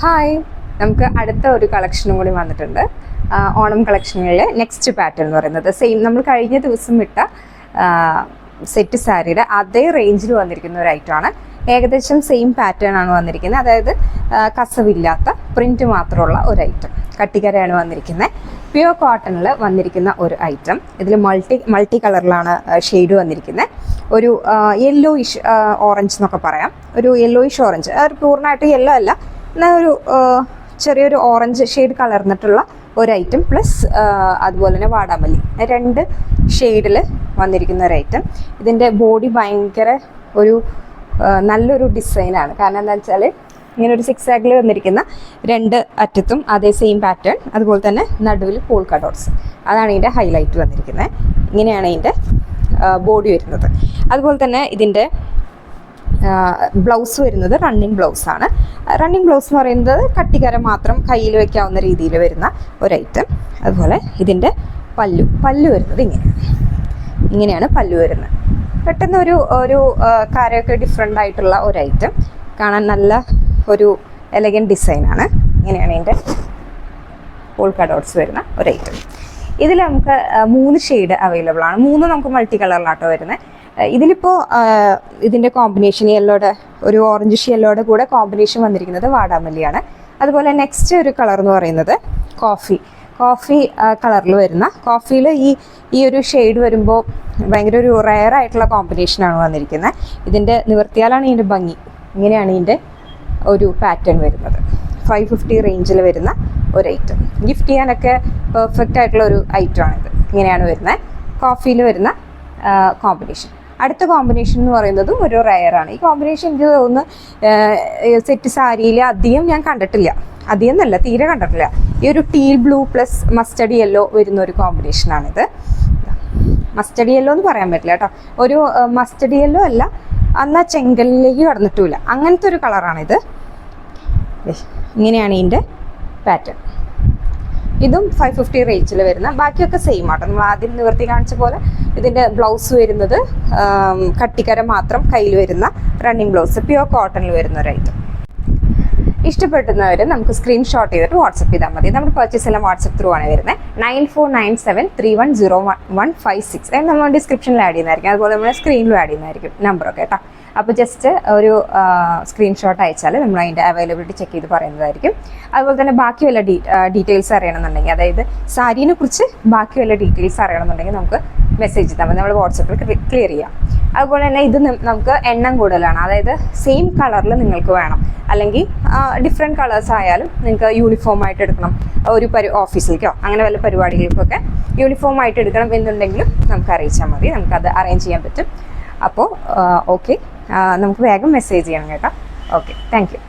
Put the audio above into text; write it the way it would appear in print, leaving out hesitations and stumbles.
Hi, നമുക്ക് അടുത്ത ഒരു കളക്ഷനും കൂടി വന്നിട്ടുണ്ട്. ഓണം കളക്ഷനുകളിലെ നെക്സ്റ്റ് പാറ്റേൺ എന്ന് പറയുന്നത് സെയിം നമ്മൾ കഴിഞ്ഞ ദിവസം വിട്ട സെറ്റ് സാരിയുടെ അതേ റേഞ്ചിൽ വന്നിരിക്കുന്ന ഒരു ഐറ്റമാണ്. ഏകദേശം സെയിം പാറ്റേൺ ആണ് വന്നിരിക്കുന്നത്. അതായത് കസവില്ലാത്ത പ്രിൻറ്റ് മാത്രമുള്ള ഒരു ഐറ്റം, കട്ടിക്കരയാണ് വന്നിരിക്കുന്നത്. പ്യുവർ കോട്ടണിൽ വന്നിരിക്കുന്ന ഒരു ഐറ്റം. ഇതിൽ മൾട്ടി കളറിലാണ് ഷെയ്ഡ് വന്നിരിക്കുന്നത്. ഒരു യെല്ലോയിഷ് ഓറഞ്ച് എന്നൊക്കെ പറയാം. ഒരു യെല്ലോയിഷ് ഓറഞ്ച്, ഒരു പൂർണ്ണമായിട്ട് യെല്ലോ അല്ല, എന്നാൽ ഒരു ചെറിയൊരു ഓറഞ്ച് ഷെയ്ഡ് കളർന്നിട്ടുള്ള ഒരു ഐറ്റം. പ്ലസ് അതുപോലെ തന്നെ വാടാമല്ലി, രണ്ട് ഷെയ്ഡിൽ വന്നിരിക്കുന്ന ഒരു ഐറ്റം. ഇതിൻ്റെ ബോഡി ഭയങ്കര ഒരു നല്ലൊരു ഡിസൈനാണ്. കാരണം എന്താ വെച്ചാൽ ഇങ്ങനെ ഒരു സിക്സ് ആഗിൽ വന്നിരിക്കുന്ന രണ്ട് അറ്റത്തും അതേ സെയിം പാറ്റേൺ, അതുപോലെ തന്നെ നടുവിൽ പോൾക്ക ഡോട്ട്സ്. അതാണ് ഇതിൻ്റെ ഹൈലൈറ്റ് വന്നിരിക്കുന്നത്. ഇങ്ങനെയാണ് ഇതിൻ്റെ ബോഡി വരുന്നത്. അതുപോലെ തന്നെ ഇതിൻ്റെ ബ്ലൗസ് വരുന്നത് റണ്ണിങ് ബ്ലൗസാണ്. റണ്ണിങ് ബ്ലൗസ് എന്ന് പറയുന്നത് കട്ടിക്കര മാത്രം കയ്യിൽ വയ്ക്കാവുന്ന രീതിയിൽ വരുന്ന ഒരു ഐറ്റം. അതുപോലെ ഇതിൻ്റെ പല്ലു വരുന്നത് ഇങ്ങനെയാണ് പല്ലു വരുന്നത്. പെട്ടെന്ന് ഒരു കരയൊക്കെ ഡിഫറെൻ്റ് ആയിട്ടുള്ള ഒരു ഐറ്റം. കാണാൻ നല്ല ഒരു എലഗൻറ്റ് ഡിസൈനാണ്. ഇങ്ങനെയാണ് ഇതിൻ്റെ പോൾക്ക ഡോട്ട്സ് വരുന്ന ഒരു ഐറ്റം. ഇതിൽ നമുക്ക് 3 ഷെയ്ഡ് അവൈലബിൾ ആണ്. 3 നമുക്ക് മൾട്ടി കളറിലാട്ടോ വരുന്നത്. ഇതിലിപ്പോൾ ഇതിൻ്റെ കോമ്പിനേഷൻ യെല്ലോയുടെ ഒരു ഓറഞ്ചിഷ് യെല്ലോയുടെ കൂടെ കോമ്പിനേഷൻ വന്നിരിക്കുന്നത് വാടാമല്ലിയാണ്. അതുപോലെ നെക്സ്റ്റ് ഒരു കളർ എന്ന് പറയുന്നത് കോഫി കളറിൽ വരുന്ന, കോഫിയിൽ ഈ ഒരു ഷെയ്ഡ് വരുമ്പോൾ ഭയങ്കര ഒരു റെയർ ആയിട്ടുള്ള കോമ്പിനേഷനാണ് വന്നിരിക്കുന്നത്. ഇതിൻ്റെ നിവർത്തിയാലാണ് ഇതിൻ്റെ ഭംഗി. ഇങ്ങനെയാണ് ഇതിൻ്റെ ഒരു പാറ്റേൺ വരുന്നത്. 550 റേഞ്ചിൽ വരുന്ന ഒരു ഐറ്റം. ഗിഫ്റ്റ് ചെയ്യാനൊക്കെ പെർഫെക്റ്റ് ആയിട്ടുള്ള ഒരു ഐറ്റമാണിത്. ഇങ്ങനെയാണ് വരുന്നത്. കോഫിയിൽ വരുന്ന കോമ്പിനേഷൻ. അടുത്ത കോമ്പിനേഷൻ എന്ന് പറയുന്നതും ഒരു റെയറാണ്. ഈ കോമ്പിനേഷൻ എനിക്ക് തോന്നുന്നു സെറ്റ് സാരിയിൽ അധികം ഞാൻ കണ്ടിട്ടില്ല. അധികം എന്നല്ല, തീരെ കണ്ടിട്ടില്ല. ഈ ഒരു teal blue plus mustard yellow വരുന്ന ഒരു കോമ്പിനേഷനാണിത്. മസ്റ്റർഡ് യെല്ലോ എന്ന് പറയാൻ പറ്റില്ല കേട്ടോ. ഒരു മസ്റ്റർഡ് യെല്ലോ അല്ല, എന്നാൽ ചെങ്കലിലേക്ക് കടന്നിട്ടുമില്ല, അങ്ങനത്തെ ഒരു കളറാണിത്. ഇങ്ങനെയാണ് ഇതിൻ്റെ പാറ്റേൺ. ഇതും 550 റേഞ്ചിൽ വരുന്ന. ബാക്കിയൊക്കെ സെയിം ആട്ടോ. നമ്മൾ ആദ്യം നിവർത്തി കാണിച്ച പോലെ ഇതിൻ്റെ ബ്ലൗസ് വരുന്നത് കട്ടിക്കര മാത്രം കയ്യിൽ വരുന്ന റണ്ണിങ് ബ്ലൗസ്, പ്യുവർ കോട്ടണിൽ വരുന്ന ഒരു ഐറ്റം. ഇഷ്ടപ്പെടുന്നവർ നമുക്ക് സ്ക്രീൻഷോട്ട് ചെയ്തിട്ട് വാട്സപ്പ് ചെയ്താൽ മതി. നമ്മുടെ പർച്ചേസ് എല്ലാം വാട്സപ്പ് ത്രൂ ആണ് വരുന്നത്. 9497310156 നമ്മൾ ഡിസ്ക്രിപ്ഷനിൽ ആഡ് ചെയ്യുന്നതായിരിക്കും. അതുപോലെ നമ്മൾ സ്ക്രീനിലും ആഡ് ചെയ്യുന്നതായിരിക്കും നമ്പറൊക്കെ കേട്ടോ. അപ്പോൾ ജസ്റ്റ് ഒരു സ്ക്രീൻഷോട്ട് അയച്ചാൽ നമ്മൾ അതിൻ്റെ അവൈലബിലിറ്റി ചെക്ക് ചെയ്ത് പറയുന്നതായിരിക്കും. അതുപോലെ തന്നെ ബാക്കി വല്ല ഡീറ്റെയിൽസ് അറിയണമെന്നുണ്ടെങ്കിൽ, അതായത് സാരീനെ കുറിച്ച് ബാക്കി വല്ല ഡീറ്റെയിൽസ് അറിയണമെന്നുണ്ടെങ്കിൽ നമുക്ക് മെസ്സേജ് ചെയ്താൽ മതി. നമ്മൾ വാട്സപ്പിൽ ക്ലിയർ ചെയ്യാം. അതുപോലെ തന്നെ ഇത് നമുക്ക് എണ്ണം കൂടുതലാണ്. അതായത് സെയിം കളറിൽ നിങ്ങൾക്ക് വേണം, അല്ലെങ്കിൽ ഡിഫറെൻറ്റ് കളേഴ്സ് ആയാലും നിങ്ങൾക്ക് യൂണിഫോം ആയിട്ട് എടുക്കണം, ഒരു ഓഫീസിലേക്കോ അങ്ങനെ വല്ല പരിപാടികൾക്കൊക്കെ യൂണിഫോം ആയിട്ട് എടുക്കണം എന്നുണ്ടെങ്കിലും നമുക്ക് അറിയിച്ചാൽ മതി. നമുക്കത് അറേഞ്ച് ചെയ്യാൻ പറ്റും. അപ്പോൾ ഓക്കെ, നമുക്ക് വേഗം മെസ്സേജ് ചെയ്യണം കേട്ടോ. Okay, thank you.